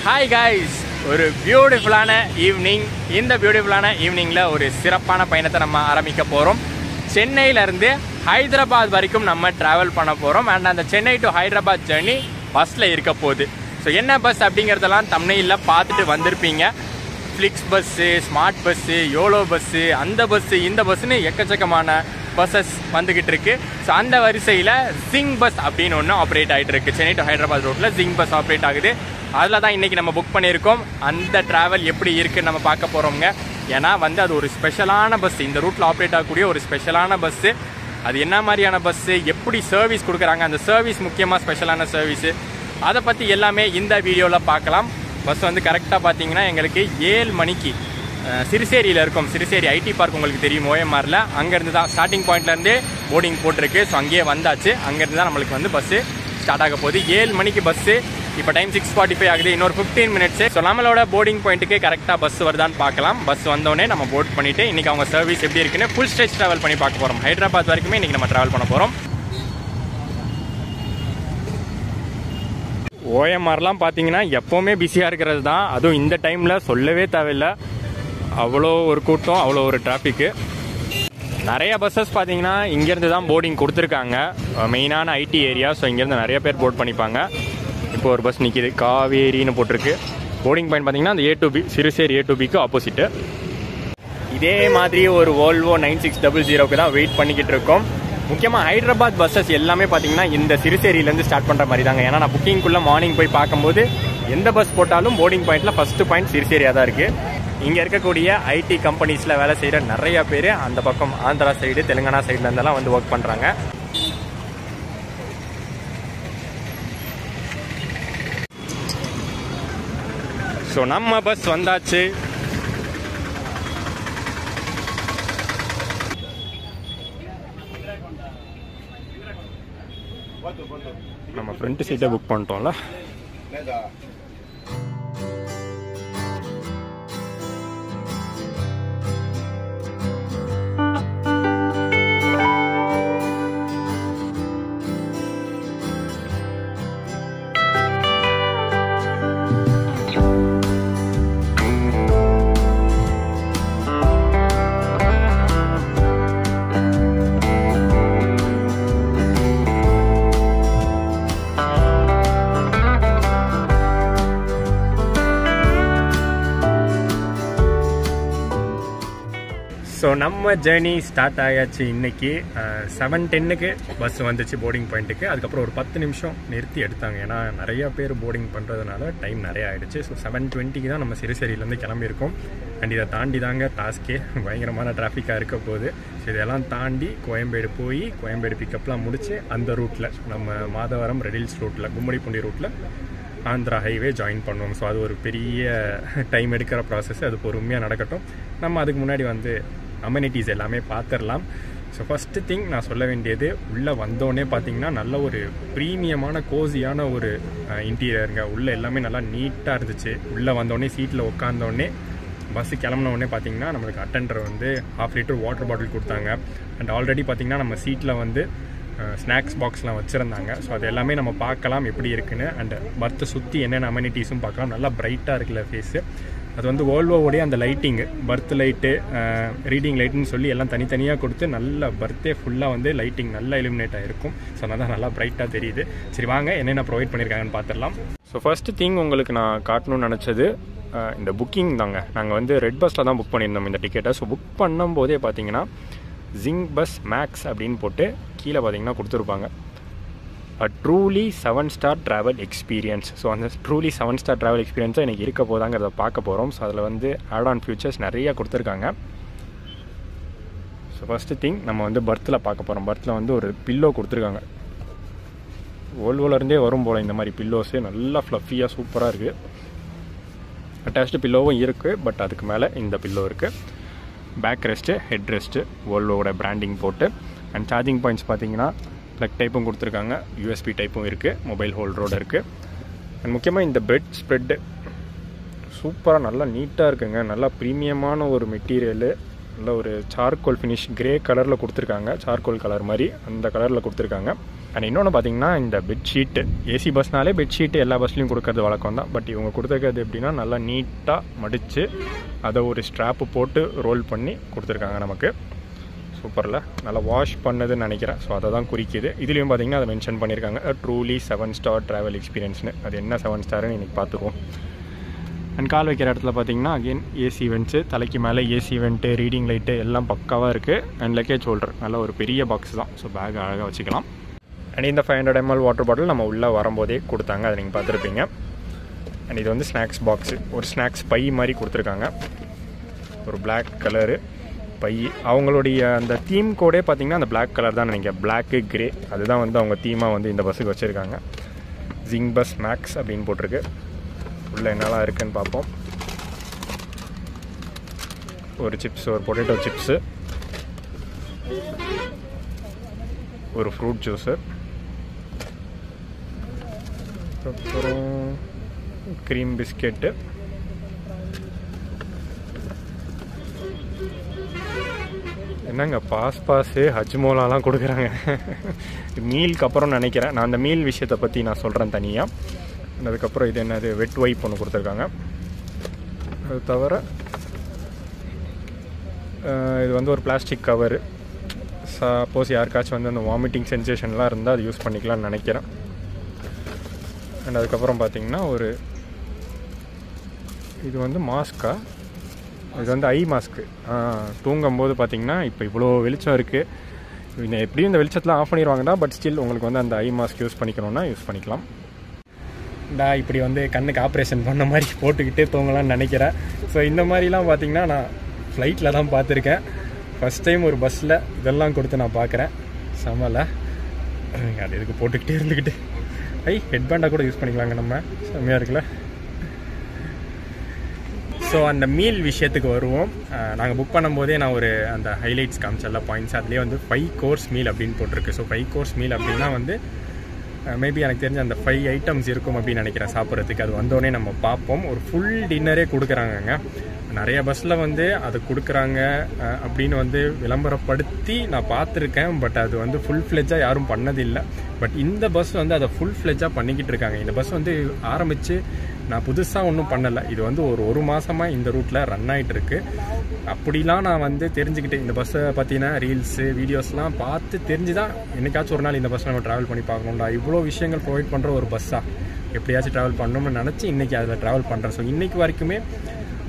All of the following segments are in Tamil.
ஹாய் காய்ஸ், ஒரு பியூட்டிஃபுல்லான ஈவினிங். இந்த பியூட்டிஃபுல்லான ஈவினிங்கில் ஒரு சிறப்பான பயணத்தை நம்ம ஆரம்பிக்க போகிறோம். சென்னையிலேருந்து ஹைதராபாத் வரைக்கும் நம்ம ட்ராவல் பண்ண போகிறோம். அண்ட் அந்த சென்னை டு ஹைதராபாத் ஜர்னி பஸ்ஸில் இருக்க போகுது. ஸோ என்ன பஸ் அப்படிங்கிறதெல்லாம் தம்ப்நெயிலில் பார்த்துட்டு வந்திருப்பீங்க. Flakes bus, smart bus, YOLO bus, அந்த பஸ்ஸு, இந்த பஸ்ஸுன்னு எக்கச்சக்கமான பஸ்ஸஸ் வந்துக்கிட்டு இருக்கு. ஸோ அந்த வரிசையில் ஜிங் பஸ் அப்படின்னு ஒன்று ஆப்ரேட் ஆகிட்டு இருக்கு. சென்னை டு ஹைதராபாத் ரோட்டில் ஜிங் பஸ் ஆப்ரேட் ஆகுது. அதில் தான் இன்றைக்கி நம்ம புக் பண்ணியிருக்கோம். அந்த ட்ராவல் எப்படி இருக்குன்னு நம்ம பார்க்க போகிறோங்க. ஏன்னா அது ஒரு ஸ்பெஷலான பஸ்ஸு, இந்த ரூட்டில் ஆப்ரேட் ஆகக்கூடிய ஒரு ஸ்பெஷலான பஸ்ஸு. அது என்ன மாதிரியான பஸ்ஸு, எப்படி சர்வீஸ் கொடுக்குறாங்க, அந்த சர்வீஸ் முக்கியமாக ஸ்பெஷலான சர்வீஸு, அதை பற்றி எல்லாமே இந்த வீடியோவில் பார்க்கலாம். பஸ் கரெக்டாக பார்த்தீங்கன்னா எங்களுக்கு 7 மணிக்கு சிறுசேரியில் இருக்கும். சிறுசேரி ஐடி பார்க் உங்களுக்கு தெரியும், OMRல. அங்கேருந்து தான் ஸ்டார்டிங் பாயிண்ட்லேருந்து போர்டிங் போட்டிருக்கு. ஸோ அங்கேயே வந்தாச்சு. அங்கேருந்து தான் நம்மளுக்கு பஸ்ஸு ஸ்டார்ட் ஆக போகுது. 7 மணிக்கு பஸ்ஸு. இப்போ டைம் 6:45 ஆகுது. இன்னொரு 15 மினிட்ஸு. ஸோ நம்மளோட போர்டிங் பாயிண்ட்டுக்கு கரெக்டாக பஸ் வருதான்னு பார்க்கலாம். பஸ் வந்தோடனே நம்ம போர்ட் பண்ணிவிட்டு இன்றைக்கி அவங்க சர்வீஸ் எப்படி இருக்குன்னு ஃபுல் ஸ்ட்ரெச் ட்ராவல் பண்ணி பார்க்க போகிறோம். ஹைதராபாத் வரைக்குமே இன்றைக்கி நம்ம ட்ராவல் பண்ண போகிறோம். OMRலாம் பார்த்தீங்கன்னா எப்போவுமே பிஸியாக இருக்கிறது தான். அதுவும் இந்த டைமில் சொல்லவே தேவையில்லை. அவ்வளோ ஒரு கூட்டம், அவ்வளோ ஒரு டிராஃபிக்கு. நிறைய பஸ்ஸஸ் பார்த்தீங்கன்னா இங்கேருந்து தான் போர்டிங் கொடுத்துருக்காங்க. மெயினான ஐடி ஏரியா. ஸோ இங்கேருந்து நிறைய பேர் போர்ட் பண்ணிப்பாங்க. இப்போ ஒரு பஸ் நிற்கிது, காவேரின்னு போட்டிருக்கு. போர்டிங் பாயிண்ட் பார்த்தீங்கன்னா அந்த A to B, Siruseri A to Bக்கு ஆப்போசிட்டு. இதே மாதிரி ஒரு Volvo 9600க்கு தான் வெயிட் பண்ணிக்கிட்டு இருக்கோம். முக்கியமாக ஹைதராபாத் பஸ்ஸஸ் எல்லாமே பார்த்தீங்கன்னா இந்த சிறுசேரியிலேருந்து ஸ்டார்ட் பண்ணுற மாதிரி தாங்க. ஏன்னா நான் புக்கிங்குள்ளே மார்னிங் போய் பார்க்கும்போது எந்த பஸ் போட்டாலும் போர்டிங் பாயிண்டில் ஃபஸ்ட்டு பாயிண்ட் சிறுசேரியாக தான் இருக்குது. இங்கே இருக்கக்கூடிய ஐடி கம்பெனிஸில் வேலை செய்கிற நிறைய பேர் அந்த பக்கம் ஆந்திரா சைடு, தெலுங்கானா சைட்லேருந்தெல்லாம் ஒர்க் பண்ணுறாங்க. ஸோ நம்ம பஸ் வந்தாச்சு. நம்ம ஃப்ரண்ட் சீட்டை புக் பண்ணிட்டோம்ல. ஸோ நம்ம ஜேர்னி ஸ்டார்ட் ஆயாச்சு. இன்றைக்கி 7:10க்கு பஸ் வந்துச்சு போர்டிங் பாயிண்ட்டுக்கு. அதுக்கப்புறம் ஒரு 10 நிமிஷம் நிறுத்தி எடுத்தாங்க. ஏன்னா நிறையா பேர் போர்டிங் பண்ணுறதுனால டைம் நிறையா ஆகிடுச்சு. ஸோ 7:20க்கு தான் நம்ம சிறுசேரியிலேருந்து கிளம்பியிருக்கோம். அண்ட் இதை தாண்டி தாங்க டாஸ்கே, பயங்கரமான டிராஃபிக்காக இருக்க போகுது. ஸோ இதெல்லாம் தாண்டி கோயம்பேடு போய் கோயம்பேடு பிக்கப்லாம் முடித்து அந்த ரூட்டில் நம்ம மாதவரம் ரெடில்ஸ் ரூட்டில், கும்மிடிப்பூண்டி ரூட்டில் ஆந்திரா ஹைவே ஜாயின் பண்ணுவோம். ஸோ அது ஒரு பெரிய டைம் எடுக்கிற ப்ராசஸ். அது பொறுமையாக நடக்கட்டும். நம்ம அதுக்கு முன்னாடி அமெனிட்டிஸ் எல்லாமே பார்த்துடலாம். ஸோ ஃபஸ்ட்டு திங் நான் சொல்ல வேண்டியது, உள்ளே வந்தோடனே பார்த்தீங்கன்னா நல்ல ஒரு ப்ரீமியமான கோசியான ஒரு இன்டீரியருங்க. உள்ளே எல்லாமே நல்லா நீட்டாக இருந்துச்சு. உள்ளே வந்தோடனே சீட்டில் உட்காந்தோடனே பஸ்ஸு கிளம்புனோடனே பார்த்தீங்கன்னா நம்மளுக்கு அட்டெண்டர் 1/2 லிட்டர் வாட்டர் பாட்டில் கொடுத்தாங்க. அண்ட் ஆல்ரெடி பார்த்தீங்கன்னா நம்ம சீட்டில் ஸ்நாக்ஸ் பாக்ஸ்லாம் வச்சுருந்தாங்க. ஸோ அது எல்லாமே நம்ம பார்க்கலாம் எப்படி இருக்குன்னு. அண்ட் பர்த்தை சுற்றி என்னென்ன அமெனிட்டிஸும் பார்க்கலாம். நல்லா பிரைட்டாக இருக்குல்ல ஃபேஸு. அது வோல்வோவோடைய அந்த லைட்டிங்கு, பர்த் லைட்டு, ரீடிங் லைட்டுன்னு சொல்லி எல்லாம் தனித்தனியாக கொடுத்து நல்ல பர்த்தே ஃபுல்லாக லைட்டிங் நல்லா இலுமினேட் ஆகிருக்கும். ஸோ அதான் நல்லா பிரைட்டாக தெரியுது. சரி வாங்க என்னென்ன ப்ரொவைட் பண்ணியிருக்காங்கன்னு பார்த்துடலாம். ஸோ ஃபஸ்ட்டு திங் உங்களுக்கு நான் காட்டணும்னு நினச்சது இந்த புக்கிங் தாங்க. நாங்கள் ரெட் பஸ்ஸில் தான் புக் பண்ணியிருந்தோம் இந்த டிக்கெட்டை. ஸோ புக் பண்ணும்போதே பார்த்தீங்கன்னா ஜிங் பஸ் மேக்ஸ் அப்படின்னு போட்டு கீழே பார்த்தீங்கன்னா கொடுத்துருப்பாங்க. Truly 7-star travel experience. So அந்த ட்ரூலி 7-star ட்ராவல் எக்ஸ்பீரியன்ஸாக எனக்கு இருக்க போதாங்கிறத பார்க்க போகிறோம். ஸோ அதில் ஆட் ஆன் ஃபியூச்சர்ஸ் நிறையா கொடுத்துருக்காங்க. ஸோ ஃபஸ்ட்டு திங் நம்ம பர்த்தில் பார்க்க போகிறோம். பர்த்தில் ஒரு பில்லோ கொடுத்துருக்காங்க. வோல்வோலேருந்தே வரும் போல் இந்த மாதிரி பில்லோஸு நல்லா ஃப்ளஃபியாக சூப்பராக இருக்குது. அட்டாச்டு பில்லோவும் இருக்குது, பட் அதுக்கு மேலே இந்த பில்லோ இருக்குது. பேக் ரெஸ்ட்டு, ஹெட் ரெஸ்ட்டு, வோல்வோட பிராண்டிங் போட்டு. அண்ட் சார்ஜிங் பாயிண்ட்ஸ் பார்த்தீங்கன்னா ப்ளக் டைப்பும் கொடுத்துருக்காங்க, USB டைப்பும் இருக்குது, மொபைல் ஹோல்டரோடு இருக்குது. அண்ட் முக்கியமாக இந்த பெட் ஸ்ப்ரெட்டு சூப்பராக நல்லா நீட்டாக இருக்குங்க. நல்லா ப்ரீமியமான ஒரு மெட்டீரியலு. நல்ல ஒரு சார்கோல் ஃபினிஷ், கிரே கலரில் கொடுத்துருக்காங்க. சார்கோல் கலர் மாதிரி அந்த கலரில் கொடுத்துருக்காங்க. அண்ட் இன்னொன்று பார்த்தீங்கன்னா இந்த பெட்ஷீட்டு ஏசி பஸ்னாலே பெட்ஷீட்டு எல்லா பஸ்லையும் கொடுக்கறது வழக்கம் தான். பட் இவங்க கொடுத்துருக்கிறது எப்படின்னா நல்லா நீட்டாக மடித்து அதை ஒரு ஸ்ட்ராப்பு போட்டு ரோல் பண்ணி கொடுத்துருக்காங்க நமக்கு. சூப்பரில் நல்லா வாஷ் பண்ணதுன்னு நினைக்கிறேன். ஸோ அதை தான் குறிக்குது. இதுலேயும் பார்த்தீங்கன்னா அதை மென்ஷன் பண்ணியிருக்காங்க ட்ரூலி 7 ஸ்டார் ட்ராவல் எக்ஸ்பீரியன்ஸ்னு. அது என்ன 7 ஸ்டார்னு இன்றைக்கி பார்த்துக்குவோம். அண்ட் கால் வைக்கிற இடத்துல பார்த்தீங்கன்னா அகெயின் ஏசி வெண்ட்ஸு, தலைக்கு மேலே ஏசி வெண்ட்டு, ரீடிங் லைட்டு எல்லாம் பக்காவாக இருக்குது. அண்ட் லக்கேஜ் ஹோல்டர் நல்ல ஒரு பெரிய பாக்ஸ் தான். ஸோ பேக் அழகாக வச்சுக்கலாம். அண்ட் இந்த 500 ml வாட்டர் பாட்டில் நம்ம உள்ளே வரும்போதே கொடுத்தாங்க, அதை நீங்கள் பார்த்துருப்பீங்க. அண்ட் இது வந்து ஸ்நாக்ஸ் பாக்ஸு, ஒரு ஸ்நாக்ஸ் பை மாதிரி கொடுத்துருக்காங்க. ஒரு பிளாக் கலரு பை. அவங்களுடைய அந்த தீம் கோடே பார்த்திங்கன்னா அந்த பிளாக் கலர் தான் நினைக்கிறேன், பிளாக்கு கிரே. அதுதான் வந்து அவங்க தீமாக வந்து இந்த பஸ்ஸுக்கு வச்சுருக்காங்க. ஜிங் பஸ் மேக்ஸ் அப்படின்னு போட்டிருக்கு. உள்ளே என்னெல்லாம் இருக்குதுன்னு பார்ப்போம். ஒரு சிப்ஸ், ஒரு பொட்டேட்டோ சிப்ஸு, ஒரு ஃப்ரூட் ஜூஸு, அப்புறம் க்ரீம் பிஸ்கெட்டு, என்னங்க பாஸு ஹஜ்மோலாலாம் கொடுக்குறாங்க. மீலுக்கு அப்புறம் நினைக்கிறேன். நான் அந்த மீல் விஷயத்தை பற்றி நான் சொல்கிறேன் தனியாக. அதுக்கப்புறம் இது என்னது வெட் வைப் ஒன்று கொடுத்துருக்காங்க. அது தவிர இது வந்து ஒரு பிளாஸ்டிக் கவரு. சப்போஸ் யாருக்காச்சும் வந்து அந்த வாமிட்டிங் சென்சேஷன்லாம் இருந்தால் அது யூஸ் பண்ணிக்கலாம்னு நினைக்கிறேன். அண்ட் அதுக்கப்புறம் பார்த்திங்கன்னா ஒரு இது வந்து மாஸ்க்கா, இது வந்து ஐ மாஸ்க்கு. தூங்கும்போது பார்த்திங்கன்னா இப்போ இவ்வளோ வெளிச்சம் இருக்குது, எப்படியும் இந்த வெளிச்சத்தில் ஆஃப் பண்ணிடுவாங்கடா. பட் ஸ்டில் உங்களுக்கு வந்து அந்த ஐ மாஸ்க் யூஸ் பண்ணிக்கணுன்னா யூஸ் பண்ணிக்கலாம். இப்படி வந்து கண்ணுக்கு ஆப்ரேஷன் பண்ண மாதிரி போட்டுக்கிட்டே தூங்கலாம்னு நினைக்கிறேன். ஸோ இந்த மாதிரிலாம் பார்த்திங்கன்னா நான் ஃப்ளைட்டில் தான் பார்த்துருக்கேன். ஃபஸ்ட் டைம் ஒரு பஸ்ஸில் இதெல்லாம் கொடுத்து நான் பார்க்குறேன். செம்மல அது இதுக்கு போட்டுக்கிட்டே இருந்துக்கிட்டு ஹெட்பேண்டாக கூட யூஸ் பண்ணிக்கலாங்க நம்ம. செம்மையாக இருக்குல்ல. ஸோ அந்த மீல் விஷயத்துக்கு வருவோம். நாங்கள் புக் பண்ணும்போதே நான் ஒரு அந்த ஹைலைட்ஸ் காமிச்சல்ல பாயிண்ட்ஸ், அதுலேயே வந்து 5 course மீல் அப்படின்னு போட்டிருக்கு. ஸோ 5 course மீல் அப்படின்னா வந்து மேபி எனக்கு தெரிஞ்ச அந்த 5 ஐட்டம்ஸ் இருக்கும் அப்படின்னு நினைக்கிறேன் சாப்பிட்றதுக்கு. அது வந்தோடனே நம்ம பார்ப்போம். ஒரு ஃபுல் டின்னரே கொடுக்குறாங்கங்க. நிறைய பஸ்ஸில் வந்து அது கொடுக்குறாங்க அப்படின்னு வந்து விளம்பரப்படுத்தி நான் பார்த்துருக்கேன். பட் அது வந்து ஃபுல் ஃப்ளெஜ்ஜாக யாரும் பண்ணதில்லை. பட் இந்த பஸ் வந்து அதை ஃபுல் ஃப்ளெஜ்ஜாக பண்ணிக்கிட்டு இருக்காங்க. இந்த பஸ் வந்து ஆரம்பித்து நான் புதுசாக ஒன்றும் பண்ணலை. இது வந்து ஒரு மாதமாக இந்த ரூட்டில் ரன் ஆகிட்டு இருக்கு. அப்படிலாம் நான் வந்து தெரிஞ்சுக்கிட்டேன். இந்த பஸ்ஸை பற்றின ரீல்ஸு வீடியோஸ்லாம் பார்த்து தெரிஞ்சு தான் என்னைக்காச்சும் ஒரு நாள் இந்த பஸ்ஸில் நம்ம ட்ராவல் பண்ணி பார்க்கணும்டா. இவ்வளோ விஷயங்கள் ப்ரொவைட் பண்ணுற ஒரு பஸ்ஸாக எப்படியாச்சும் ட்ராவல் பண்ணணும்னு நினச்சி இன்றைக்கி அதில் ட்ராவல் பண்ணுறேன். ஸோ இன்றைக்கு வரைக்குமே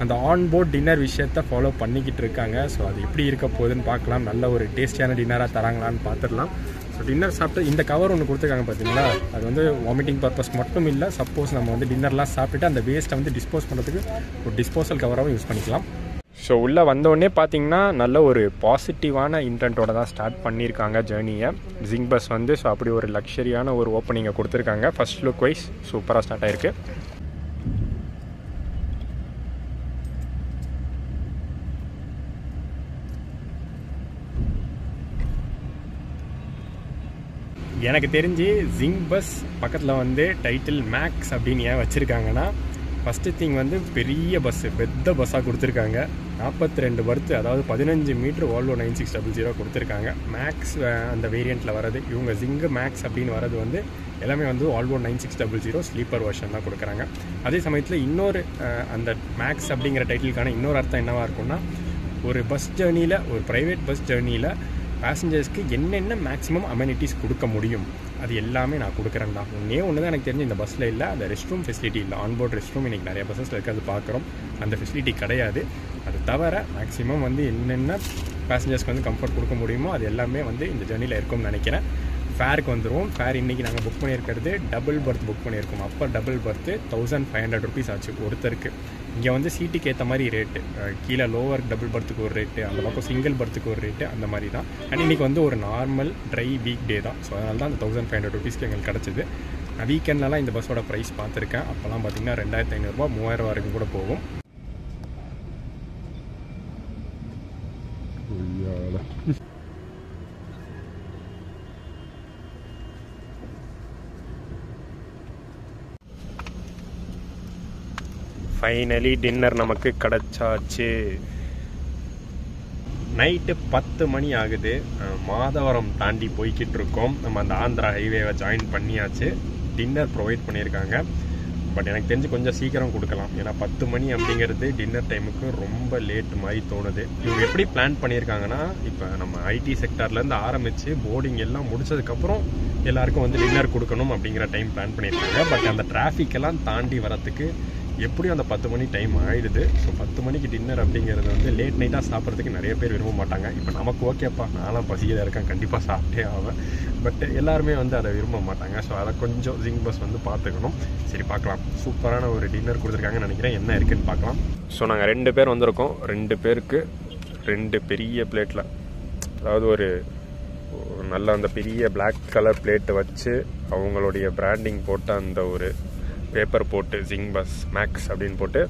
அந்த ஆன்போர்ட் டின்னர் விஷயத்தை ஃபாலோ பண்ணிக்கிட்டு இருக்காங்க. ஸோ அது எப்படி இருக்க போகுதுன்னு பார்க்கலாம். நல்ல ஒரு டேஸ்டியான டின்னராக தராங்களான்னு பார்த்துடலாம். ஸோ டின்னர் சாப்பிட்டு இந்த கவர் ஒன்று கொடுத்துருக்காங்க பார்த்தீங்களா, அது வந்து வாமிட்டிங் பர்பஸ் மட்டும் இல்லை. சப்போஸ் நம்ம வந்து டின்னர்லாம் சாப்பிட்டுட்டு அந்த வேஸ்ட்டை வந்து டிஸ்போஸ் பண்ணுறதுக்கு ஒரு டிஸ்போசல் கவராகவும் யூஸ் பண்ணிக்கலாம். ஸோ உள்ளே வந்தோடனே பார்த்தீங்கன்னா நல்ல ஒரு பாசிட்டிவான இன்டென்ட்டோட தான் ஸ்டார்ட் பண்ணியிருக்காங்க ஜேர்னியை ஜிங் பஸ் வந்து. ஸோ அப்படி ஒரு லக்ஸரியான ஒரு ஓப்பனிங்கை கொடுத்துருக்காங்க. ஃபர்ஸ்ட் லுக் வைஸ் சூப்பராக ஸ்டார்ட் ஆயிருக்கு. எனக்கு தெரிஞ்சு ஜிங் பஸ் பக்கத்தில் வந்து டைட்டில் மேக்ஸ் அப்படின்னு ஏன் வச்சுருக்காங்கன்னா, ஃபஸ்ட்டு திங் வந்து பெரிய பஸ்ஸு, பெத்த பஸ்ஸாக கொடுத்துருக்காங்க. 42 பர்த்து, அதாவது 15 மீட்ரு வால்வோ 9600 கொடுத்துருக்காங்க. மேக்ஸ் அந்த வேரியண்ட்டில் வரது. இவங்க ஜிங்கு மேக்ஸ் அப்படின்னு வரது வந்து எல்லாமே வந்து வால்வோ 9600 ஸ்லீப்பர் வெர்ஷன் தான் கொடுக்குறாங்க. அதே சமயத்தில் இன்னொரு அந்த மேக்ஸ் அப்படிங்கிற டைட்டிலுக்கான இன்னொரு அர்த்தம் என்னவாக இருக்கும்னா, ஒரு பஸ் ஜேர்னியில், ஒரு ப்ரைவேட் பஸ் ஜேர்னியில் பேசஞ்சர்ஸ்க்கு என்னென்ன மேக்ஸிமம் அமெனிட்டிஸ் கொடுக்க முடியும் அது எல்லாமே நான் கொடுக்குறேன் தான். ஒன்று தான் எனக்கு தெரிஞ்சு இந்த பஸ்ஸில் இல்லை, அந்த ரெஸ்ட் ரூம் ஃபெசிலிட்டி இல்லை. ஆன்போர்ட் ரெஸ்ட் ரூம் இன்றைக்கி நிறைய பஸ்ஸில் இருக்கிறது பார்க்குறோம். அந்த ஃபெசிலிட்டி கிடையாது. அது தவிர மேக்ஸிமம் வந்து என்னென்ன பேசஞ்சர்ஸ்க்கு வந்து கம்ஃபர்ட் கொடுக்க முடியுமோ அது எல்லாமே வந்து இந்த ஜேர்னியில் இருக்கும்னு நினைக்கிறேன். ஃபேருக்கு வந்துடுவோம். ஃபேர் இன்றைக்கி நாங்கள் புக் பண்ணியிருக்கிறது டபுள் பர்த் புக் பண்ணியிருக்கோம். அப்போ டபுள் பர்த்து 1500 rupees ஆச்சு ஒருத்தருக்கு. இங்கே வந்து சீட்டுக்கு ஏற்ற மாதிரி ரேட்டு, கீழே லோவர் டபுள் பர்த்துக்கு ஒரு ரேட்டு, அந்த பக்கம் சிங்கிள் பர்த்துக்கு ஒரு ரேட்டு, அந்த மாதிரி தான். அண்ட் இன்றைக்கி வந்து ஒரு நார்மல் ட்ரை வீக் டே தான். ஸோ அதனால தான் அந்த 1500 rupeesக்கு எங்களுக்கு கிடச்சிது. நான் வீக்கெண்ட்லலாம் இந்த பஸ்ஸோட ப்ரைஸ் பார்த்துருக்கேன். அப்போல்லாம் பார்த்திங்கன்னா 2500 ரூபா 3000 வரைக்கும் கூட போகும். ஃபைனலி டின்னர் நமக்கு கிடச்சாச்சு. நைட்டு 10 மணி ஆகுது. மாதவரம் தாண்டி போய்கிட்டு இருக்கோம். நம்ம அந்த ஆந்திரா ஹைவேவை ஜாயின் பண்ணியாச்சு. டின்னர் ப்ரொவைட் பண்ணியிருக்காங்க. பட் எனக்கு தெரிஞ்சு கொஞ்சம் சீக்கிரம் கொடுக்கலாம். ஏன்னா 10 மணி அப்படிங்கிறது டின்னர் டைமுக்கு ரொம்ப லேட் மாதிரி தோணுது. இவங்க எப்படி பிளான் பண்ணியிருக்காங்கன்னா, இப்போ நம்ம ஐடி செக்டார்லேருந்து ஆரம்பித்து போர்டிங் எல்லாம் முடிச்சதுக்கப்புறம் எல்லாருக்கும் வந்து டின்னர் கொடுக்கணும் அப்படிங்கிற டைம் பிளான் பண்ணியிருக்காங்க. பட் அந்த டிராஃபிக்கெல்லாம் தாண்டி வரத்துக்கு எப்படியும் அந்த 10 மணி டைம் ஆகிடுது. ஸோ 10 மணிக்கு டின்னர் அப்படிங்கிறது வந்து லேட் நைட்டாக சாப்பிட்றதுக்கு நிறைய பேர் விரும்ப மாட்டாங்க. இப்போ நமக்கு ஓகேப்பா, நானும் பசியில் இருக்கேன், கண்டிப்பாக சாப்பிட்டே ஆவேன். பட் எல்லாருமே வந்து அதை விரும்ப மாட்டாங்க. ஸோ அதை கொஞ்சம் ஜிங் பஸ் வந்து பார்த்துக்கணும். சரி, பார்க்கலாம். சூப்பரான ஒரு டின்னர் கொடுத்துருக்காங்கன்னு நினைக்கிறேன். என்ன இருக்குன்னு பார்க்கலாம். ஸோ நாங்கள் 2 பேர் வந்திருக்கோம். 2 பேருக்கு 2 பெரிய பிளேட்டில், அதாவது ஒரு நல்ல அந்த பெரிய பிளாக் கலர் பிளேட்டு வச்சு அவங்களுடைய பிராண்டிங் போட்ட அந்த ஒரு பேப்பர் போட்டு ஜிங் பஸ் மேக்ஸ் அப்படின்னு போட்டு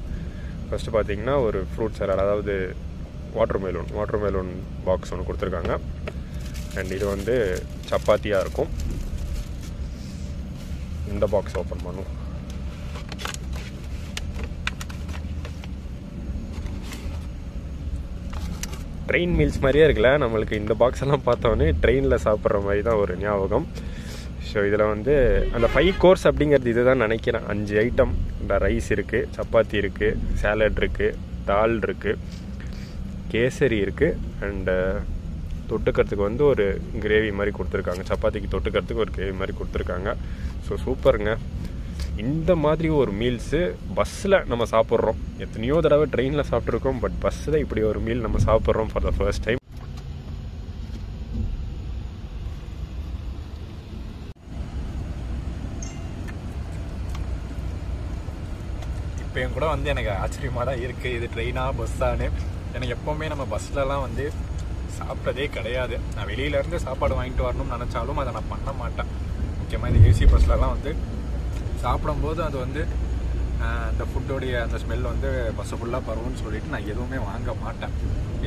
ஃபஸ்ட்டு பார்த்தீங்கன்னா ஒரு ஃப்ரூட் சலாட், அதாவது வாட்டர் மெலூன் பாக்ஸ் ஒன்று கொடுத்துருக்காங்க. அண்ட் இது வந்து சப்பாத்தியாக இருக்கும். இந்த பாக்ஸ் ஓப்பன் பண்ணும். ட்ரெயின் மீல்ஸ் மாதிரியே இருக்குல்ல நம்மளுக்கு. இந்த பாக்ஸ் எல்லாம் பார்த்தோன்னே ட்ரெயினில் சாப்பிட்ற மாதிரி தான் ஒரு ஞாபகம். ஸோ இதில் வந்து அந்த 5 கோர்ஸ் அப்படிங்கிறது இது தான் நினைக்கிறேன். 5 ஐட்டம். இந்த ரைஸ் இருக்குது, சப்பாத்தி இருக்குது, சாலட் இருக்குது, தால் இருக்குது, கேசரி இருக்குது, அண்டு தொட்டுக்கிறதுக்கு வந்து ஒரு கிரேவி மாதிரி கொடுத்துருக்காங்க. சப்பாத்திக்கு தொட்டுக்கிறதுக்கு ஒரு கிரேவி மாதிரி கொடுத்துருக்காங்க. ஸோ சூப்பருங்க. இந்த மாதிரி ஒரு மீல்ஸு பஸ்ஸில் நம்ம சாப்பிட்றோம். எத்தனையோ தடவை ட்ரெயினில் சாப்பிட்ருக்கோம். பட் பஸ்ஸில் இப்படி ஒரு மீல் நம்ம சாப்பிட்றோம் ஃபார் த ஃபர்ஸ்ட் டைம். இப்போயும் கூட வந்து எனக்கு ஆச்சரியமாக தான் இருக்குது, இது ட்ரெயினாக பஸ்ஸானு. எனக்கு எப்போவுமே நம்ம பஸ்லலாம் வந்து சாப்பிட்டதே கிடையாது. நான் வெளியிலேருந்து சாப்பாடு வாங்கிட்டு வரணும்னு நினச்சாலும் அதை நான் பண்ண மாட்டேன். முக்கியமாக இந்த ஏசி பஸ்லலாம் வந்து சாப்பிடும்போது அது வந்து அந்த ஃபுட்டோடைய அந்த ஸ்மெல் வந்து பஸ்ஸு ஃபுல்லாக பரவும்னு சொல்லிட்டு நான் எதுவுமே வாங்க மாட்டேன்.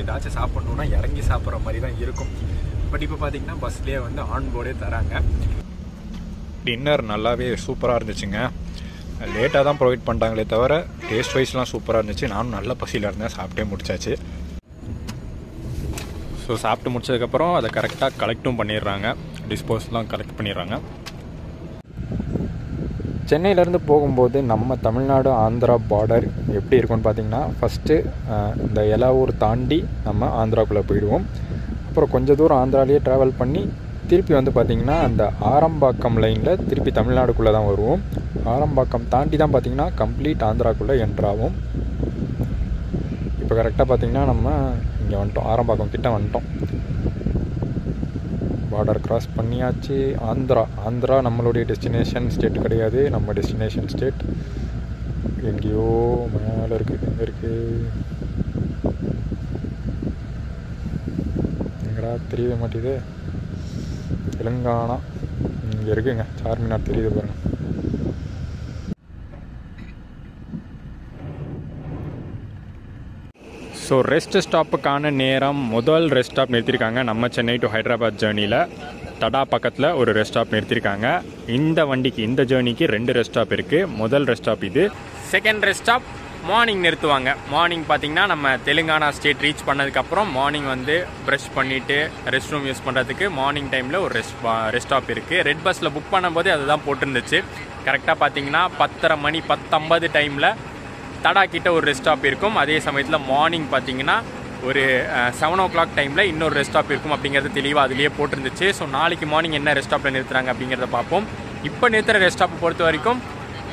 ஏதாச்சும் சாப்பிட்ணுன்னா இறங்கி சாப்பிட்ற மாதிரி தான் இருக்கும். பட் இப்போ பார்த்தீங்கன்னா பஸ்லேயே வந்து ஆன் போர்டே தராங்க. டின்னர் நல்லாவே சூப்பராக இருந்துச்சுங்க. லேட்டாக தான் ப்ரொவைட் பண்ணிட்டாங்களே தவிர டேஸ்ட் வைஸ்லாம் சூப்பராக இருந்துச்சு. நானும் நல்ல பசியில் இருந்தேன், சாப்பிட்டே முடிச்சாச்சு. ஸோ சாப்பிட்டு முடிச்சதுக்கப்புறம் அதை கரெக்டாக கலெக்டும் பண்ணிடுறாங்க. டிஸ்போஸ்லாம் கலெக்ட் பண்ணிடுறாங்க. சென்னையிலேருந்து போகும்போது நம்ம தமிழ்நாடு ஆந்திரா பார்டர் எப்படி இருக்கும்னு பார்த்தீங்கன்னா, ஃபஸ்ட்டு இந்த எலாவூர் தாண்டி நம்ம ஆந்திராக்குள்ளே போயிடுவோம். அப்புறம் கொஞ்சம் தூரம் ஆந்திராலேயே ட்ராவல் பண்ணி திருப்பி வந்து பார்த்திங்கன்னா அந்த ஆரம்பாக்கம் லைனில் திருப்பி தமிழ்நாடுக்குள்ளே தான் வருவோம். ஆரம்பாக்கம் தாண்டி தான் பார்த்திங்கன்னா கம்ப்ளீட் ஆந்திராக்குள்ளே என்ட்ராகும். இப்போ கரெக்டாக பார்த்திங்கன்னா நம்ம இங்கே வந்துட்டோம், ஆரம்பாக்கம் கிட்ட வந்துட்டோம். பார்டர் கிராஸ் பண்ணியாச்சு. ஆந்திரா நம்மளுடைய டெஸ்டினேஷன் ஸ்டேட் கிடையாது, நம்ம டெஸ்டினேஷன் ஸ்டேட் எங்கேயோ மேலே இருக்குது. எங்கே இருக்குது எங்கடா தெரியவே மாட்டேது. தெலுங்கானா இங்கே இருக்குங்க. சார்மினார் தெரியுது பாருங்கள். ஸோ ரெஸ்ட் ஸ்டாப்புக்கான நேரம், முதல் ரெஸ்ட் ஸ்டாப் நிறுத்தியிருக்காங்க நம்ம சென்னை டு ஹைதராபாத் ஜேர்னியில். தடா பக்கத்தில் ஒரு ரெஸ்ட் ஸ்டாப் நிறுத்தியிருக்காங்க. இந்த வண்டிக்கு இந்த ஜேர்னிக்கு 2 ரெஸ்ட் ஸ்டாப் இருக்குது. முதல் ரெஸ்ட் ஸ்டாப் இது. செகண்ட் ரெஸ்ட் ஸ்டாப் மார்னிங் நிறுத்துவாங்க. மார்னிங் பார்த்திங்கன்னா நம்ம தெலுங்கானா ஸ்டேட் ரீச் பண்ணதுக்கப்புறம் மார்னிங் வந்து ப்ரஷ் பண்ணிவிட்டு ரெஸ்ட் ரூம் யூஸ் பண்ணுறதுக்கு மார்னிங் டைமில் ஒரு ரெஸ்ட் ஸ்டாப் இருக்குது. ரெட் பஸ்ஸில் புக் பண்ணும்போது அதுதான் போட்டிருந்துச்சு. கரெக்டாக பார்த்திங்கன்னா 10:30 மணி 10:50 டைமில் தடா கிட்ட ஒரு ரெஸ்ட் ஸ்டாப் இருக்கும். அதே சமயத்தில் மார்னிங் பார்த்தீங்கன்னா ஒரு 7 o'clock டைமில் இன்னொரு ரெஸ்ட் ஸ்டாப் இருக்கும் அப்படிங்கிறது தெளிவாக அதுலேயே போட்டிருந்துச்சு. ஸோ நாளைக்கு மார்னிங் என்ன ரெஸ்ட் ஸ்டாப்பில் நிறுத்துறாங்க அப்படிங்கிறத பார்ப்போம். இப்போ நிறுத்துகிற ரெஸ்ட் ஸ்டாப்பை பொறுத்த வரைக்கும்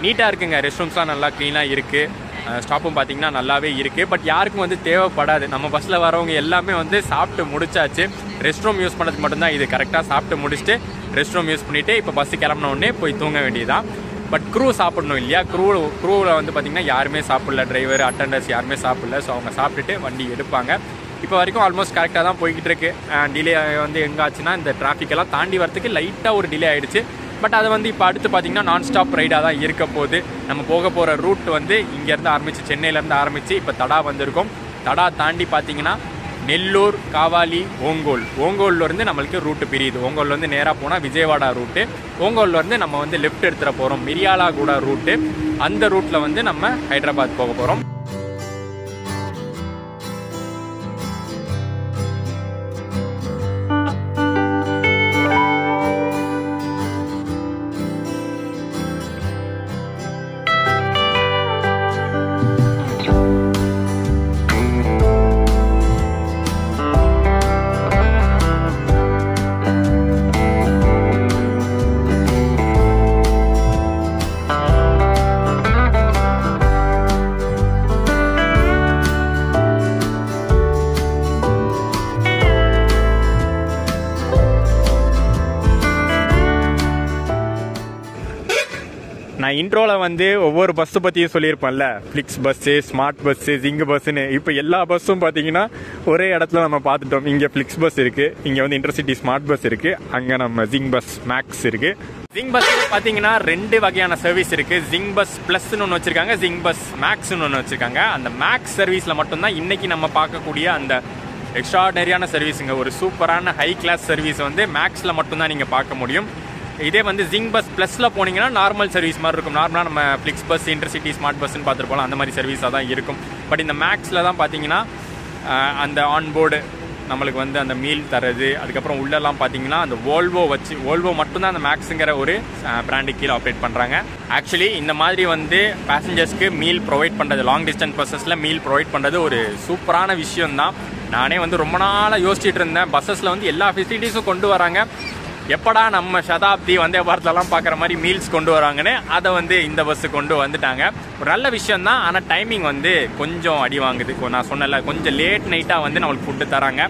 நீட்டாக இருக்குங்க. ரெஸ்ட் ரூம்ஸ்லாம் நல்லா க்ளீனாக இருக்குது. ஸ்டாப்பும் பார்த்தீங்கன்னா நல்லாவே இருக்குது. பட் யாருக்கும் வந்து தேவைப்படாது. நம்ம பஸ்ஸில் வரவங்க எல்லாமே வந்து சாப்பிட்டு முடிச்சாச்சு. ரெஸ்ட் ரூம் யூஸ் பண்ணுறதுக்கு மட்டும்தான் இது. கரெக்டாக சாப்பிட்டு முடிச்சுட்டு ரெஸ்ட் ரூம் யூஸ் பண்ணிவிட்டு இப்போ பஸ்ஸு கிளம்பின உடனே போய் தூங்க வேண்டியதான். பட் க்ரூ சாப்பிடணும் இல்லையா? க்ரூவில் வந்து பார்த்திங்கன்னா யாருமே சாப்பிடல. டிரைவர், அட்டண்டர்ஸ் யாருமே சாப்பிடல. ஸோ அவங்க சாப்பிட்டுட்டு வண்டி எடுப்பாங்க. இப்போ வரைக்கும் ஆல்மோஸ்ட் கரெக்டாக தான் போய்கிட்டு இருக்கு. டிலே வந்து எங்கே ஆச்சுன்னா இந்த டிராஃபிக்கெல்லாம் தாண்டி வரத்துக்கு லைட்டாக ஒரு டிலே ஆகிடுச்சு. பட் அது வந்து இப்போ அடுத்து பார்த்திங்கன்னா நான் ஸ்டாப் ரைடாக தான் இருக்க போகுது. நம்ம போக போகிற ரூட் வந்து இங்கேருந்து ஆரம்பித்து, சென்னையிலேருந்து ஆரம்பித்து இப்போ தடா வந்திருக்கோம். தடா தாண்டி பார்த்திங்கன்னா நெல்லூர், காவாலி, ஓங்கோல்லேருந்து நம்மளுக்கு ரூட்டு பிரியுது. ஓங்கோல்லேருந்து நேராக போனால் விஜயவாடா ரூட்டு. ஓங்கோல்லேருந்து நம்ம வந்து லெஃப்ட் எடுத்துகிட்டு போகிறோம் மிரியாலாகூடா ரூட்டு. அந்த ரூட்டில் வந்து நம்ம ஹைதராபாத் போக போகிறோம். நான் இன்ட்ரோவில் வந்து ஒவ்வொரு பஸ்ஸு பற்றியும் சொல்லியிருப்பேன்ல, ஃப்ளிக்ஸ் பஸ்ஸு, ஸ்மார்ட் பஸ்ஸு, ஜிங் பஸ்ஸுன்னு. இப்போ எல்லா பஸ்ஸும் பார்த்தீங்கன்னா ஒரே இடத்துல நம்ம பார்த்துட்டோம். இங்கே ஃப்ளிக்ஸ் பஸ் இருக்குது, இங்கே வந்து இன்டர்சிட்டி ஸ்மார்ட் பஸ் இருக்குது, அங்கே நம்ம ஜிங் பஸ் மேக்ஸ் இருக்குது. ஜிங் பஸ் பார்த்தீங்கன்னா 2 வகையான சர்வீஸ் இருக்குது. ஜிங் பஸ் ப்ளஸ்ன்னு ஒன்று வச்சுருக்காங்க, ஜிங் பஸ் மேக்ஸ்ன்னு ஒன்று வச்சுருக்காங்க. அந்த மேக்ஸ் சர்வீஸில் மட்டும்தான் இன்றைக்கி நம்ம பார்க்கக்கூடிய அந்த எக்ஸ்ட்ராடனரியான சர்வீஸுங்க. ஒரு சூப்பரான ஹை கிளாஸ் சர்வீஸ் வந்து மேக்ஸில் மட்டும்தான் நீங்கள் பார்க்க முடியும். இதே வந்து ஜிங் பஸ் ப்ளஸில் போனீங்கன்னா நார்மல் சர்வீஸ் மாதிரி இருக்கும். நார்மலாக நம்ம ஃப்ளிக்ஸ் பஸ், இன்டர்சிட்டி ஸ்மார்ட் பஸ்ன்னு பார்த்துருப்போம், அந்த மாதிரி சர்வீஸாக தான் இருக்கும். பட் இந்த மேக்ஸில் தான் பார்த்தீங்கன்னா அந்த ஆன்போர்டு நம்மளுக்கு வந்து அந்த மீல் தரது, அதுக்கப்புறம் உள்ளெல்லாம் பார்த்தீங்கன்னா அந்த வோல்வோ மட்டும்தான் அந்த மேக்ஸுங்கிற ஒரு பிராண்டு கீழே ஆப்ரேட் பண்ணுறாங்க. ஆக்சுவலி இந்த மாதிரி வந்து பேசஞ்சர்ஸ்க்கு மீல் ப்ரொவைட் பண்ணுறது, லாங் டிஸ்டன்ஸ் பஸ்ஸஸில் மீல் ப்ரொவைட் பண்ணுறது ஒரு சூப்பரான விஷயம்தான். நானே வந்து ரொம்ப நாளாக யோசிச்சுட்டு இருந்தேன், பஸ்ஸஸில் வந்து எல்லா ஃபெசிலிட்டிஸும் கொண்டு வராங்க, எப்படா நம்ம சதாப்தி வந்தே பாரத்லாம் பார்க்குற மாதிரி மீல்ஸ் கொண்டு வராங்கன்னு. அதை வந்து இந்த பஸ்ஸு கொண்டு வந்துட்டாங்க. ஒரு நல்ல விஷயம் தான். ஆனால் டைமிங் வந்து கொஞ்சம் அடி வாங்குது. நான் சொன்னல, கொஞ்சம் லேட் நைட்டாக வந்து நம்மளுக்கு ஃபுட்டு தராங்க.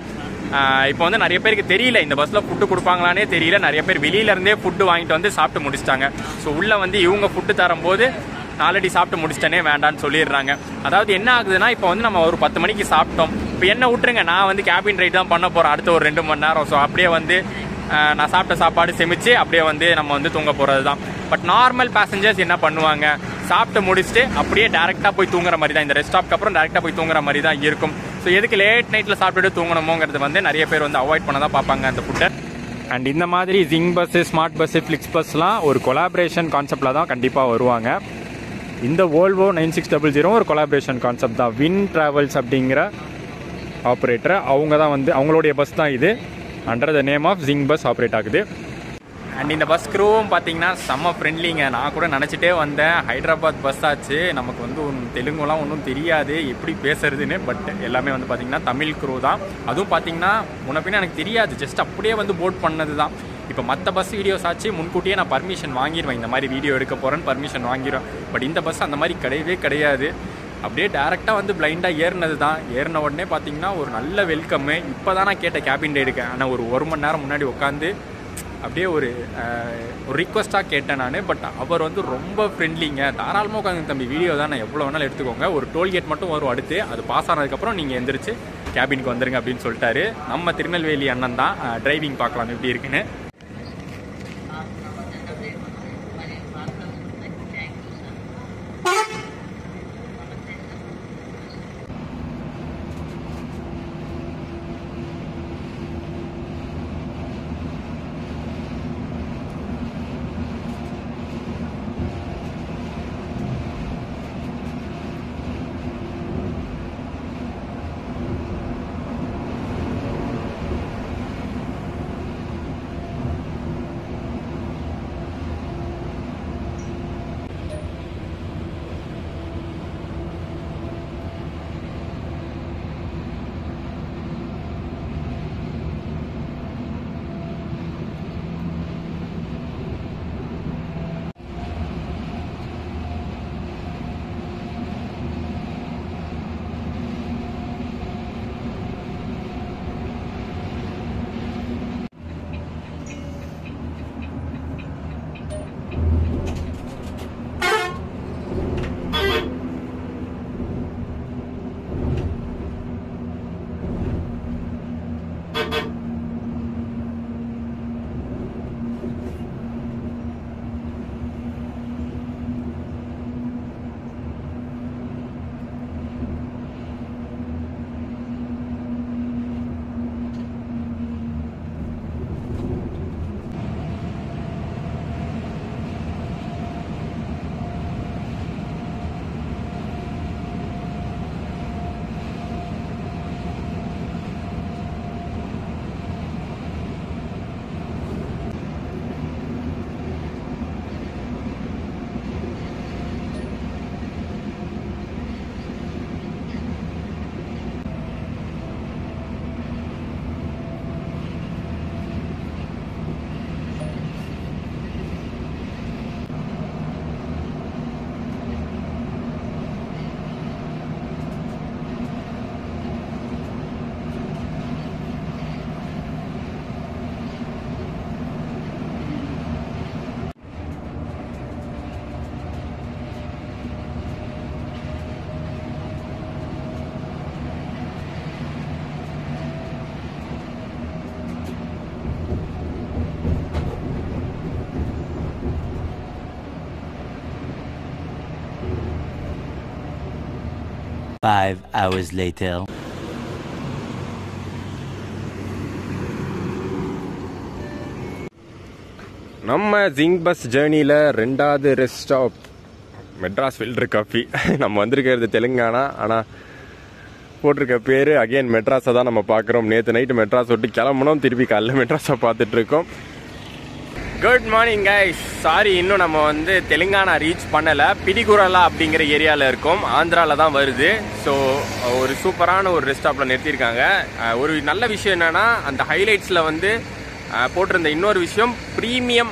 இப்போ வந்து நிறைய பேருக்கு தெரியல இந்த பஸ்ஸில் ஃபுட்டு கொடுப்பாங்களானே தெரியல. நிறைய பேர் வெளியிலேருந்தே ஃபுட்டு வாங்கிட்டு வந்து சாப்பிட்டு முடிச்சிட்டாங்க. ஸோ உள்ளே வந்து இவங்க ஃபுட்டு தரும்போது ஆல்ரெடி சாப்பிட்டு முடிச்சிட்டனே வேண்டான்னு சொல்லிடுறாங்க. அதாவது என்ன ஆகுதுன்னா, இப்போ வந்து நம்ம ஒரு 10 மணிக்கு சாப்பிட்டோம், இப்போ என்ன விட்டுருங்க, நான் வந்து கேபின் ரைட் தான் பண்ண போகிறேன் அடுத்த ஒரு 2 மணி நேரம். ஸோ அப்படியே வந்து நான் சாப்பிட்ட சாப்பாடு செமிச்சு அப்படியே வந்து நம்ம வந்து தூங்க போகிறது தான். பட் நார்மல் பேசஞ்சர்ஸ் என்ன பண்ணுவாங்க, சாப்பிட்டு முடிச்சுட்டு அப்படியே டேரெக்டாக போய் தூங்குற மாதிரி தான், இந்த ரெஸ்ட் ஸ்டாப்க்கு அப்புறம் டேரெக்டாக போய் தூங்குற மாதிரி தான் இருக்கும். ஸோ எதுக்கு லேட் நைட்டில் சாப்பிட்டுட்டு தூங்கணுமோங்கிறது வந்து நிறைய பேர் வந்து அவாய்ட் பண்ண தான் பார்ப்பாங்க அந்த ஃபுட்டை. அண்ட் இந்த மாதிரி ஜிங் பஸ்ஸு, ஸ்மார்ட் பஸ்ஸு, ஃப்ளிக்ஸ் பஸ்லாம் ஒரு கொலாபரேஷன் கான்செப்டில் தான் கண்டிப்பாக வருவாங்க. இந்த வோல்வோ 9600 ஒரு கொலாபரேஷன் கான்செப்ட் தான். வின் ட்ராவல்ஸ் அப்படிங்கிற ஆப்ரேட்டர், அவங்க தான் வந்து அவங்களுடைய பஸ் தான் இது, under the name of Zing bus operate ஆகுது. அண்ட் இந்த பஸ் க்ரூவும் பார்த்தீங்கன்னா செம்ம ஃப்ரெண்ட்லிங்க. நான் கூட நினச்சிட்டே வந்தேன், ஹைதராபாத் பஸ் ஆச்சு, நமக்கு வந்து தெலுங்குலாம் ஒன்றும் தெரியாது எப்படி பேசுறதுன்னு. பட் எல்லாமே வந்து பார்த்தீங்கன்னா தமிழ் க்ரூ தான். அதுவும் பார்த்தீங்கன்னா முன்னப்பின்னா எனக்கு தெரியாது, ஜஸ்ட் அப்படியே வந்து போட் பண்ணது தான். இப்போ மற்ற பஸ் வீடியோஸ் ஆச்சு முன்கூட்டியே நான் பர்மிஷன் வாங்கிடுவேன், இந்த மாதிரி வீடியோ எடுக்க போகிறேன்னு பர்மிஷன் வாங்கிடுவேன். பட் இந்த பஸ் அந்த மாதிரி கிடையவே கிடையாது. அப்படியே டேரெக்டாக வந்து பிளைண்டாக ஏறினது தான். ஏறின உடனே பார்த்தீங்கன்னா ஒரு நல்ல வெல்கம்மு. இப்போ தான் நான் கேட்ட கேபின் ரைடுக்கு, ஆனால் ஒரு மணி நேரம் முன்னாடி உட்காந்து அப்படியே ஒரு ரிக்வஸ்ட்டாக கேட்டேன் நான். பட் அவர் வந்து ரொம்ப ஃப்ரெண்ட்லிங்க, தாராளமாக உட்காந்து தம்பி வீடியோ தான், நான் எவ்வளோ வேணாலும் எடுத்துக்கோங்க, ஒரு டோல்கேட் மட்டும் வரும் அடுத்து, அது பாஸ் ஆனதுக்கப்புறம் நீங்கள் எந்திரிச்சு கேபினுக்கு வந்துருங்க அப்படின்னு சொல்லிட்டாரு. நம்ம திருநெல்வேலி அண்ணன் தான். டிரைவிங் பார்க்கலாம் எப்படி இருக்குன்னு. 5 hours later. நம்ம ஜிங் பஸ் ஜேர்னியில் 2வது rest stop Madras filter coffee. நம்ம வந்திருக்கிறது தெலுங்கானா, ஆனால் போட்டிருக்க பேர் அகெயின் மெட்ராஸை தான் நம்ம பார்க்குறோம். நேற்று நைட்டு மெட்ராஸ் விட்டு கிளம்பணும், திருப்பி காலையில் மெட்ராஸை பார்த்துட்ருக்கோம். Good morning guys. சாரி, இன்னும் நம்ம வந்து தெலுங்கானா ரீச் பண்ணலை. பிடிகுரலா அப்படிங்கிற ஏரியாவில் இருக்கோம், ஆந்திராவில் தான் வருது. ஸோ ஒரு சூப்பரான ஒரு ரெஸ்ட் ஸ்டாப்பில் நிறுத்தியிருக்காங்க. ஒரு நல்ல விஷயம் என்னென்னா, அந்த ஹைலைட்ஸில் வந்து போட்டிருந்த இன்னொரு விஷயம், ப்ரீமியம்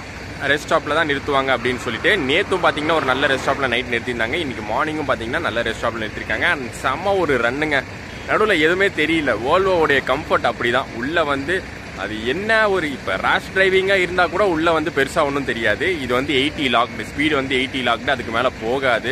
ரெஸ்ட் ஸ்டாப்பில் தான் நிறுத்துவாங்க அப்படின்னு சொல்லிட்டு. நேற்றும் பார்த்தீங்கன்னா ஒரு நல்ல ரெஸ்ட் ஸ்டாப்பில் நைட் நிறுத்தியிருந்தாங்க. இன்றைக்கி மார்னிங்கும் பார்த்தீங்கன்னா நல்ல ரெஸ்ட் ஸ்டாப்பில் நிறுத்திருக்காங்க. செம்ம ஒரு ரன்னுங்க, நடுவில் எதுவுமே தெரியல. வோல்வோவுடைய கம்ஃபர்ட் அப்படி தான். உள்ளே வந்து அது என்ன ஒரு இப்போ ரேஷ் டிரைவிங்காக இருந்தால் கூட உள்ளே வந்து பெருசாக ஒன்றும் தெரியாது. இது வந்து 80 லாக்டு, ஸ்பீடு வந்து 80 லாக்டு, அதுக்கு மேலே போகாது.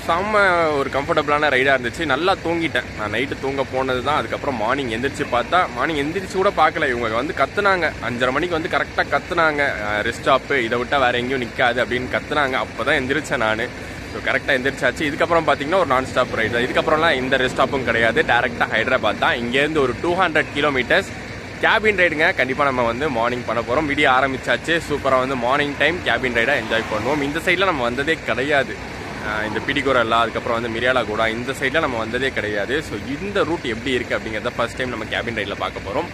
செம்ம ஒரு கம்ஃபர்டபுளான ரைடாக இருந்துச்சு. நல்லா தூங்கிட்டேன் நான். நைட்டு தூங்க போனது தான். அதுக்கப்புறம் மார்னிங் எந்திரிச்சு பார்த்தா, மார்னிங் எந்திரிச்சு கூட பார்க்கல. இவங்க வந்து கத்துனாங்க 5:30 மணிக்கு வந்து கரெக்டாக கத்துனாங்க, ரெஸ்ட் ஸ்டாப்பு இதை விட்டால் வேறு எங்கேயும் நிற்காது அப்படின்னு கத்துனாங்க. அப்போ தான் எந்திரிச்சேன் நான். ஸோ கரெக்டாக எந்திரிச்சாச்சு. இதுக்கப்புறம் பார்த்தீங்கன்னா ஒரு நான் ஸ்டாப் ரைடு தான். இதுக்கப்புறம்லாம் எந்த ரெஸ்ட் ஸ்டாப்பும் கிடையாது, டேரெக்டாக ஹைதராபாத் தான். இங்கேருந்து ஒரு 200 கிலோமீட்டர்ஸ் கேபின் ரைடுங்க. கண்டிப்பாக நம்ம வந்து மார்னிங் பண்ண போகிறோம். வீடியோ ஆரம்பிச்சாச்சு. சூப்பராக வந்து மார்னிங் டைம் கேபின் ரைடாக என்ஜாய் பண்ணுவோம். இந்த சைடில் நம்ம வந்ததே கிடையாது. இந்த பிடிகுரலா, அதுக்கப்புறம் வந்து மிரியாலகுடா, இந்த சைடில் நம்ம வந்ததே கிடையாது. ஸோ இந்த ரூட் எப்படி இருக்குது அப்படிங்கிறத ஃபர்ஸ்ட் டைம் நம்ம கேபின் ரைடில் பார்க்க போகிறோம்.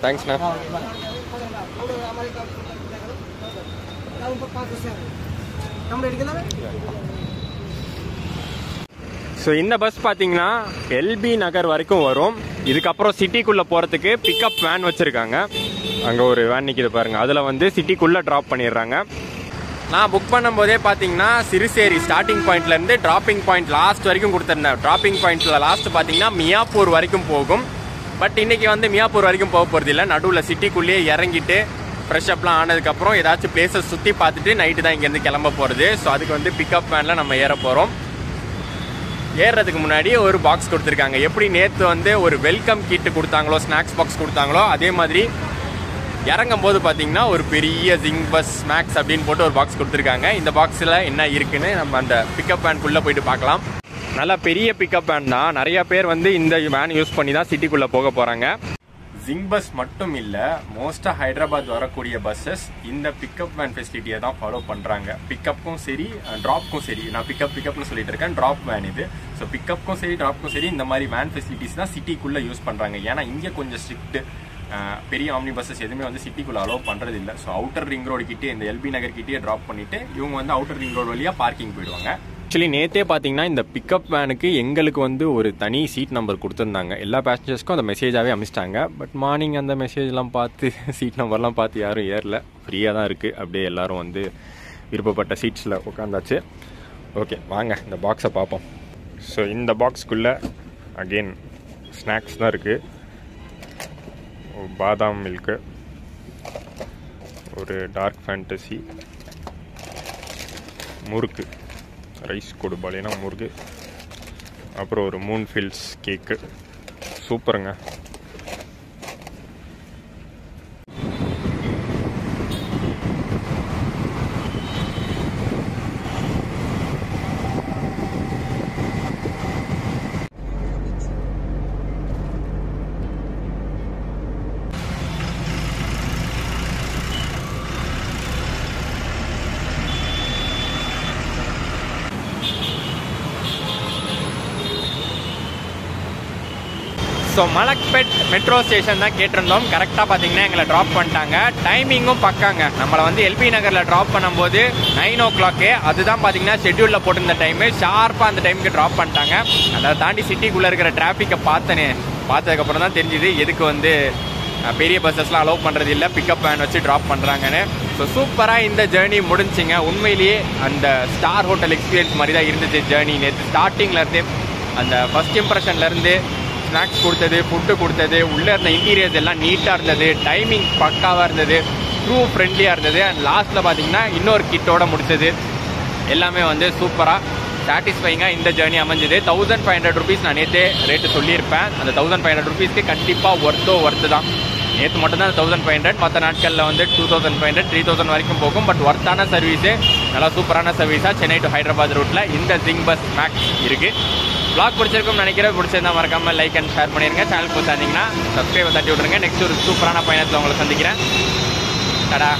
தேங்க்ஸ்ண்ணா. ஸோ இந்த பஸ் பார்த்தீங்கன்னா எல்பி நகர் வரைக்கும் வரும். இதுக்கப்புறம் சிட்டிக்குள்ளே போகிறதுக்கு பிக்கப் வேன் வச்சுருக்காங்க. அங்கே ஒரு வேன் நிற்கிது பாருங்கள், அதில் வந்து சிட்டிக்குள்ளே ட்ராப் பண்ணிடுறாங்க. நான் புக் பண்ணும்போதே பார்த்தீங்கன்னா சிறுசேரி ஸ்டார்டிங் பாயிண்ட்லேருந்து ட்ராப்பிங் பாயிண்ட் லாஸ்ட் வரைக்கும் கொடுத்துருந்தேன். ட்ராப்பிங் பாயிண்ட்டில் லாஸ்ட் பார்த்தீங்கன்னா மியாப்பூர் வரைக்கும் போகும். பட் இன்றைக்கி வந்து மியாப்பூர் வரைக்கும் போக போகிறது இல்லை, நடுவில் சிட்டிக்குள்ளேயே இறங்கிட்டு ஃப்ரெஷ்அப்லாம் ஆனதுக்கப்புறம் ஏதாச்சும் பிளேஸஸ் சுற்றி பார்த்துட்டு நைட்டு தான் இங்கேருந்து கிளம்ப போகிறது. ஸோ அதுக்கு வந்து பிக்கப் வேனில் நம்ம ஏற போகிறோம். ஏறுறதுக்கு முன்னாடி ஒரு பாக்ஸ் கொடுத்துருக்காங்க. எப்படி நேற்று வந்து ஒரு வெல்கம் கிட்டு கொடுத்தாங்களோ, ஸ்நாக்ஸ் பாக்ஸ் கொடுத்தாங்களோ, அதே மாதிரி இறங்கும் போது பார்த்தீங்கன்னா ஒரு பெரிய ஜிங் பஸ் ஸ்நாக்ஸ் அப்படின்னு போட்டு ஒரு பாக்ஸ் கொடுத்துருக்காங்க. இந்த பாக்ஸில் என்ன இருக்குன்னு நம்ம அந்த பிக்கப் வேனுக்குள்ளே போயிட்டு பார்க்கலாம். நல்லா பெரிய பிக்கப் வேன் தான். நிறைய பேர் வந்து இந்த வேன் யூஸ் பண்ணி தான் சிட்டிக்குள்ளே போக போகிறாங்க. ஜிங் பஸ் மட்டும் இல்லை, மோஸ்ட்டாக ஹைதராபாத் வரக்கூடிய பஸ்ஸஸ் இந்த பிக்கப் வேன் ஃபெசிலிட்டியை தான் ஃபாலோ பண்ணுறாங்க. பிக்கப்புக்கும் சரி ட்ராப்க்கும் சரி. நான் பிக்கப்னு சொல்லிட்டு இருக்கேன், ட்ராப் வேன் இது. ஸோ பிக்கப்புக்கும் சரி ட்ராப்க்கும் சரி இந்த மாதிரி வேன் ஃபெசிலிட்டிஸ் தான் சிட்டிக்குள்ளே யூஸ் பண்ணுறாங்க. ஏன்னா இங்கே கொஞ்சம் ஸ்ட்ரிக்ட். பெரிய ஆம்னி பஸ்ஸஸ் எதுவுமே வந்து சிட்டிக்குள்ளே அலோவ் பண்ணுறது இல்லை. ஸோ அவுட்டர் ரிங் ரோடு கிட்டே, இந்த எல்பி நகர் கிட்டே ட்ராப் பண்ணிவிட்டு இவங்க வந்து அவுட்டர் ரிங் ரோடு வழியாக பார்க்கிங் போயிடுவாங்க. ஆக்சுவலி நேற்றே பார்த்தீங்கன்னா இந்த பிக்கப் வேனுக்கு எங்களுக்கு வந்து ஒரு தனி சீட் நம்பர் கொடுத்துருந்தாங்க. எல்லா பேசஞ்சர்ஸ்க்கும் அந்த மெசேஜாகவே அமைச்சிட்டாங்க. பட் மார்னிங் அந்த மெசேஜ்லாம் பார்த்து சீட் நம்பர்லாம் பார்த்து யாரும் ஏறல. ஃப்ரீயாக தான் இருக்குது. அப்படியே எல்லோரும் வந்து விருப்பப்பட்ட சீட்ஸில் உட்காந்தாச்சு. ஓகே, வாங்க இந்த பாக்ஸை பார்ப்போம். ஸோ இந்த பாக்ஸ்க்குள்ளே அகெயின் ஸ்நாக்ஸ் தான் இருக்குது. பாதாம் மில்க்கு, ஒரு டார்க் ஃபேண்டசி, முறுக்கு, ரைஸ் கொடுபாலேனா முறுக்கு, அப்புறம் ஒரு மூன் ஃபில்ஸ் கேக்கு. சூப்பருங்க. ஸோ மலக்பேட் மெட்ரோ ஸ்டேஷன் தான் கேட்டிருந்தோம். கரெக்டாக பார்த்தீங்கன்னா எங்களை ட்ராப் பண்ணிட்டாங்க. டைமிங்கும் பக்காங்க. நம்மளை வந்து எல்பி நகரில் ட்ராப் பண்ணும்போது 9 o'clock. அதுதான் பார்த்தீங்கன்னா ஷெட்யூலில் போட்டிருந்த டைமு. ஷார்ப்பாக அந்த டைமுக்கு ட்ராப் பண்ணிட்டாங்க. அதை தாண்டி சிட்டிக்குள்ளே இருக்கிற டிராஃபிக்கை பார்த்ததுக்கப்புறம் தான் தெரிஞ்சுது எதுக்கு வந்து பெரிய பஸ்ஸஸ்லாம் அலோவ் பண்ணுறது இல்லை, பிக்கப் வேன் வச்சு ட்ராப் பண்ணுறாங்கன்னு. ஸோ சூப்பராக இந்த ஜேர்னி முடிஞ்சிங்க. உண்மையிலேயே அந்த ஸ்டார் ஹோட்டல் எக்ஸ்பீரியன்ஸ் மாதிரி தான் இருந்துச்சு ஜேர்னி. நேற்று ஸ்டார்டிங்லேருந்து அந்த ஃபஸ்ட் இம்ப்ரெஷன்லேருந்து ஸ்நாக்ஸ் கொடுத்தது, ஃபுட்டு கொடுத்தது, உள்ளே இருந்த இன்டீரியர்ஸ் எல்லாம் நீட்டாக இருந்தது, டைமிங் பக்காவாக இருந்தது, க்ரூ ஃப்ரெண்ட்லியாக இருந்தது. அண்ட் லாஸ்ட்டில் பார்த்தீங்கன்னா இன்னொரு கிட்டோட முடிச்சது. எல்லாமே வந்து சூப்பராக சாட்டிஸ்ஃபைங்காக இந்த ஜேர்னி அமைஞ்சுது. 1500 rupees நான் நேற்றே ரேட்டு சொல்லியிருப்பேன். அந்த 1500 rupeesக்கு கண்டிப்பாக ஒர்த்து தான். நேற்று மட்டும்தான் 1500, மற்ற நாட்களில் வந்து 2500, 3000 வரைக்கும் போகும். பட் ஒர்த்தான சர்வீஸு, நல்லா சூப்பரான சர்வீஸாக சென்னை டு ஹைதராபாத் ரூட்டில் இந்த ஜிங் பஸ் மேக்ஸ் இருக்குது. வ்ளாக் பிடிச்சிருக்கும்னு நினைக்கிறேன். பிடிச்சிருந்தா மறக்காமல் லைக் அண்ட் ஷேர் பண்ணிடுங்க. சேனல் புதுசாக இருந்தீங்கன்னா சப்ஸ்கிரைபை தட்டி விட்ருங்க. நெக்ஸ்ட் ஒரு சூப்பரான பயணத்தில் உங்களை சந்திக்கிறேன். டடா.